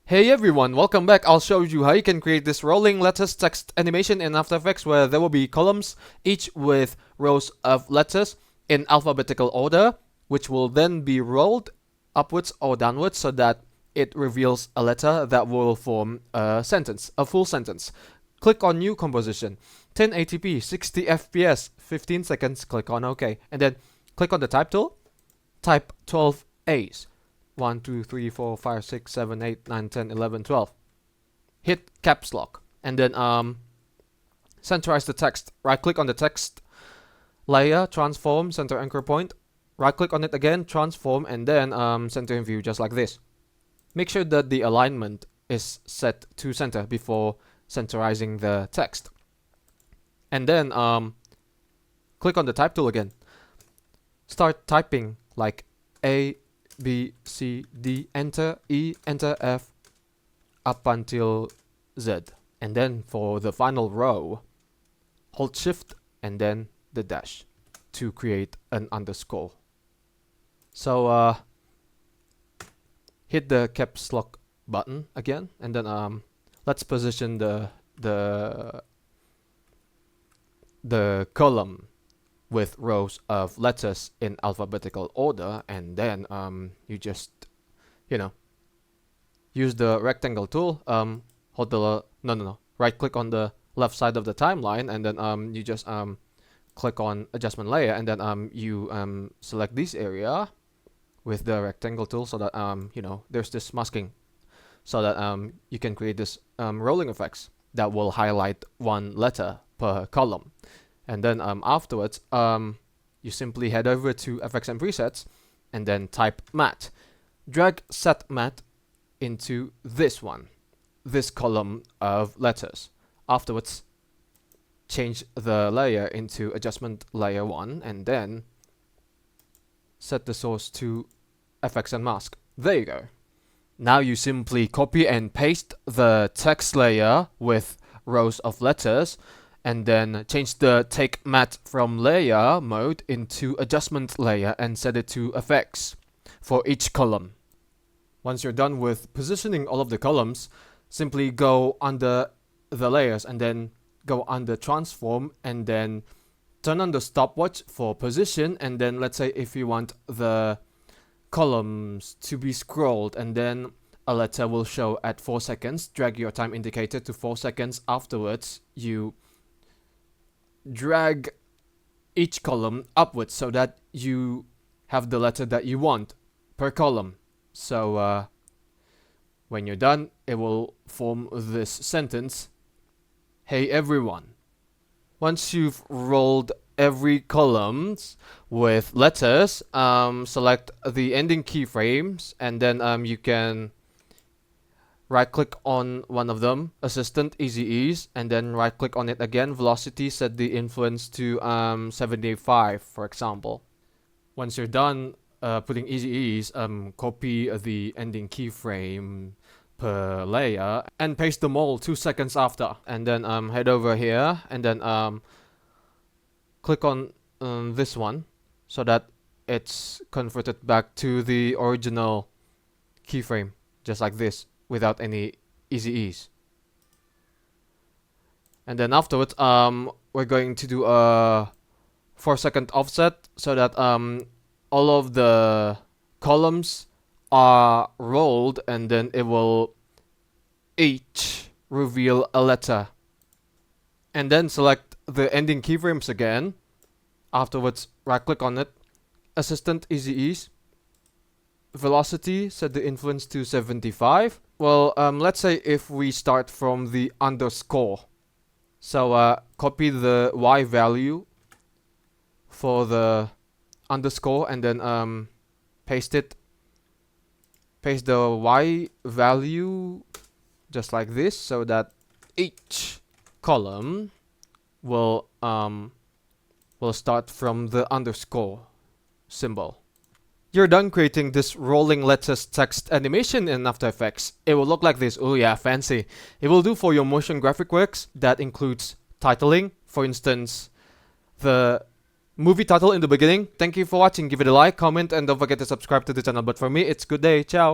Hey everyone, welcome back. I'll show you how you can create this rolling letters text animation in After Effects where there will be columns, each with rows of letters in alphabetical order, which will then be rolled upwards or downwards so that it reveals a letter that will form a sentence, a full sentence. Click on New Composition, 1080p, 60 FPS, 15 seconds, click on OK. And then click on the Type tool, type 12 A's. 1, 2, 3, 4, 5, 6, 7, 8, 9, 10, 11, 12. Hit caps lock and then centerize the text. Right click on the text layer, transform, center anchor point. Right click on it again, transform, and then center in view, just like this. Make sure that the alignment is set to center before centerizing the text. And then click on the type tool again. Start typing like A, B, C, D, enter E, enter F, up until Z. And then for the final row, hold shift and then the dash to create an underscore. So hit the caps lock button again, and then let's position the column with rows of letters in alphabetical order, and then you just use the rectangle tool, hold the right click on the left side of the timeline, and then you just click on adjustment layer, and then you select this area with the rectangle tool so that there's this masking, so that you can create this rolling effects that will highlight one letter per column. And then afterwards, you simply head over to Effects and Presets, and then type Matte. Drag Set Matte into this column of letters. Afterwards, change the layer into Adjustment Layer 1, and then set the source to Effects and Mask. There you go. Now you simply copy and paste the text layer with rows of letters, and then change the Take Matte from layer mode into adjustment layer and set it to effects for each column. Once you're done with positioning all of the columns, simply go under the layers and then go under transform, and then turn on the stopwatch for position, and then let's say if you want the columns to be scrolled and then a letter will show at 4 seconds, drag your time indicator to 4 seconds. Afterwards, you drag each column upwards so that you have the letter that you want per column. So when you're done, it will form this sentence, "Hey everyone." Once you've rolled every columns with letters, select the ending keyframes, and then you can right click on one of them, Assistant, Easy Ease, and then right click on it again, Velocity, set the influence to 75, for example. Once you're done putting Easy Ease, copy the ending keyframe per layer and paste them all 2 seconds after. And then head over here and then click on this one so that it's converted back to the original keyframe, just like this, without any Easy Ease. And then afterwards, we're going to do a 4-second offset so that all of the columns are rolled, and then it will each reveal a letter. And then select the ending keyframes again. Afterwards, right click on it, Assistant, Easy Ease, Velocity, set the influence to 75. Well, let's say if we start from the underscore. So copy the Y value for the underscore, and then paste it. Paste the Y value just like this so that each column will start from the underscore symbol. You're done creating this rolling letters text animation in After Effects. It will look like this. Oh yeah, fancy. It will do for your motion graphic works. That includes titling, for instance, the movie title in the beginning. Thank you for watching. Give it a like, comment, and don't forget to subscribe to the channel. But for me, it's good day. Ciao.